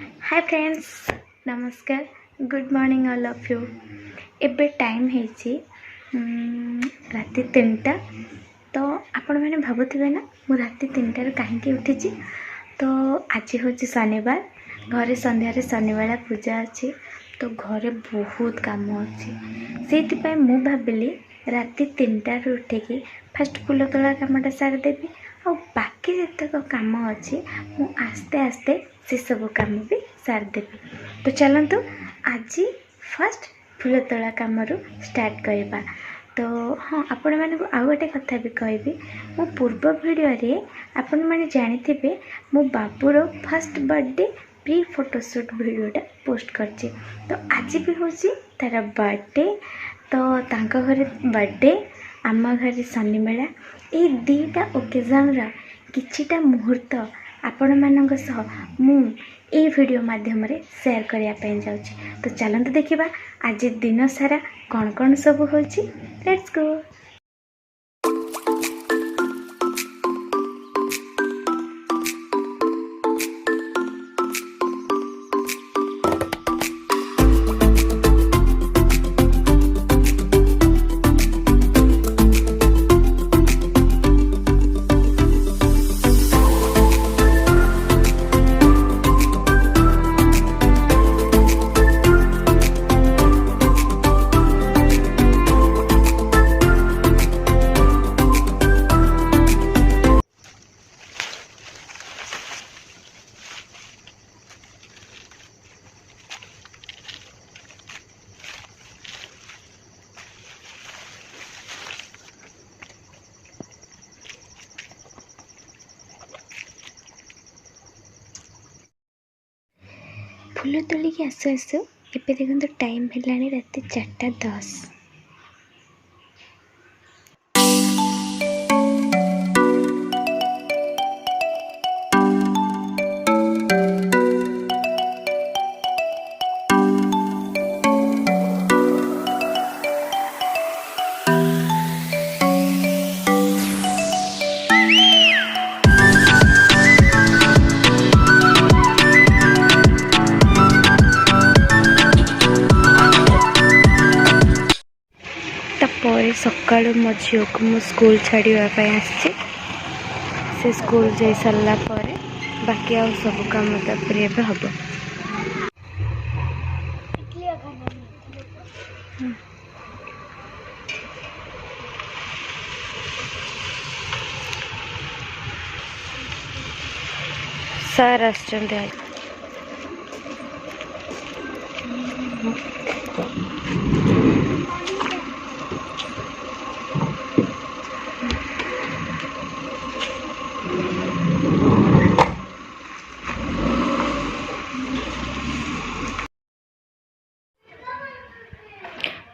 Hi friends, नमस्कार, good morning all of you. एबे time है राति 3टा। तो आपण मैंने भावुवे ना मु राति 3टार कहीं उठी। तो आज हूँ शनिवार, घरे संध्यारे शनिवार पूजा अच्छी, तो घरे बहुत काम अच्छी से मु भाविली राति 3टार उठिकी फास्ट फुल तोड़ा कमटा सारिदेवी आ बाकी जितक काम अच्छी मु आस्ते आस्ते से सब काम भी सारिदेवी। तो चलतु आज फर्स्ट फुल तोड़ा कम स्टार्ट करवा। तो हाँ, आपण मानक आउ गोटे कथा भी कहबी, मो पूर्व वीडियो रे आपण माने जानिथिबे मो बाबूर फर्स्ट बर्थडे प्री फोटोशूट वीडियोटा पोस्ट करछि। तो आज भी होछि तार बर्थडे। तो तांका घरे बर्थडे, आम घरे शनि मेला, ये दीटा ओकेजन किछिटा मुहूर्त आपण मानक सह मु ए वीडियो माध्यम रे शेयर करिया पे जाउछि। तो चलंतु देखिबा आज दिन सारा कौन कौन सब होछि। Let's go. फुल तोलिकी आसु आसु एबे देखो टाइम है राति 4:10। पर सकाल मो झील को मु स्कूल छाड़ापी आसी, से स्कूल जा सारा पर बाकी आ सब कम हम। सार आस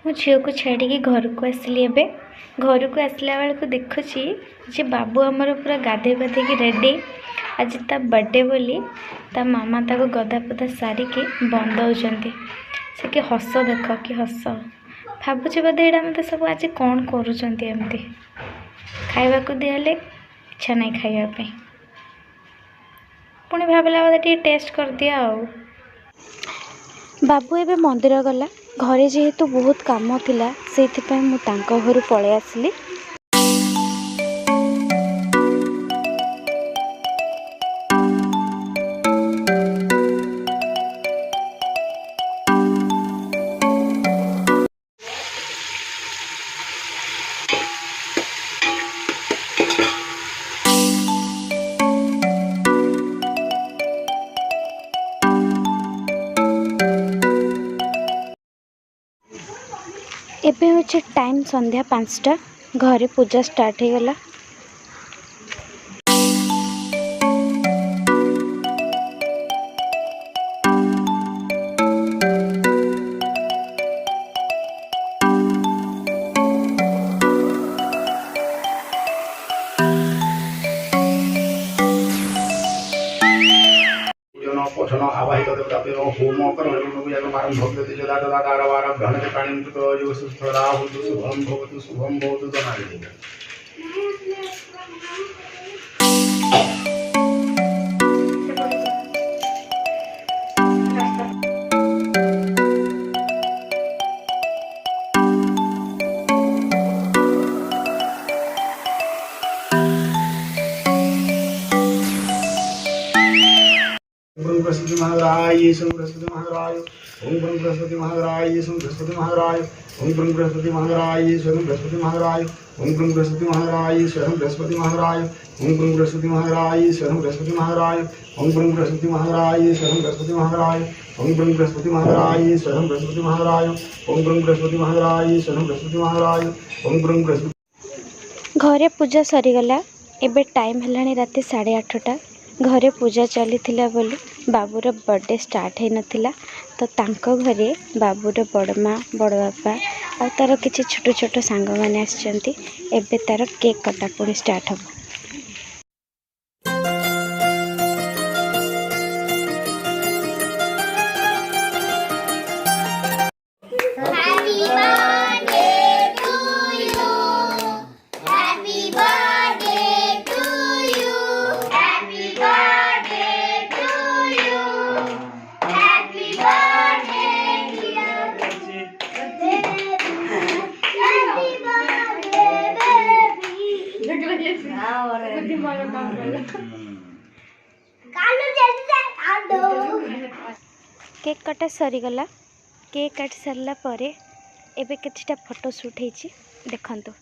मो झील को छाड़ी घर को आसली। एबे घर को आसला बेल को देखुची जे बाबू आमर पूरा गाधे पाधे रेडी। आज ता बर्थडे बोली ता मामा ताको गदा पदा सारिकी बंदौचंती। से कि हस देख कि हस भावुचे बोधे यहाँ मत सब आज कौन करुँचंती। एमती खाइबा को दिहले इच्छा नहीं खाइबा पुणी भावला बोधे टे टेस्ट कर दिया। बाबू एबे मंदिर गला, घरे जेहेतु बहुत काम थिला सेथिपय मु तांको घर पळे आसली। एबे होचे टाइम संध्या 5टा, घरे पूजा स्टार्ट हो गला। पठन आवाहित होम करम भव्य जदाकार घनते प्राणी सुस्थरा शुभम भवतु जनादि। ब्रह्म बृहस्पति महाराज शं बृहस्पति महाराज ओम ब्रह्म बृहस्पति महाराज शं बृहस्पति महाराज ओम ब्रह्म बृहस्पति महाराज स्वयं बृहस्पति महाराज ओम ब्रह्म बृहस्पति महाराज स्वयं बृहस्पति महाराज ओम ब्रह्म बृहस्पति महाराज स्वयं बृहस्पति महाराज ओम ब्रह्म बृहस्पति महाराज स्वयं बृहस्पति महाराज ओम ब्रह्म बृहस्पति महाराज स्वयं बृहस्पति महाराज ओम ब्रह्म बृहस्पति महाराज स्वयं बृहस्पति महाराज ओम ब्रह्म बृहस्पति। घरे पूजा सरीगला। एबे टाइम है राति 8:30। घरे पूजा चली बोली बाबूर बर्थडे स्टार्ट हो नाला तो तांको घरे बाबूर बड़ माँ बड़ बापा और तार किसी छोट छोट सांग मैंने आसछंती। एबे तार केक कटा पुणी स्टार्ट हो। केक कटा सरीगला। केक काटी सारा पर एबे किछटा फोटो शूट होइछि देखंतु।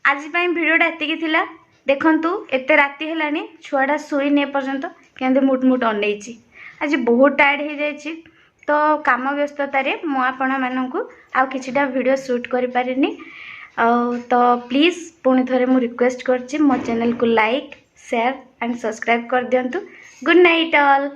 आज भिडियोटा एतिकी थिला। देखंतु एते राति हेलानी छुआटा शुईनी एपर्यंत केंदे मुटमुट अनेइछि। आज बहुत टायर्ड हो जाइछि तो काम व्यस्ततार मु आपण मानकु आउ किछिटा वीडियो शूट करि पारिनी। तो प्लीज पुणी थरे मु रिक्वेस्ट करछि मो चैनल को लाइक शेयर एंड सब्सक्राइब कर दियंतु। Good night all.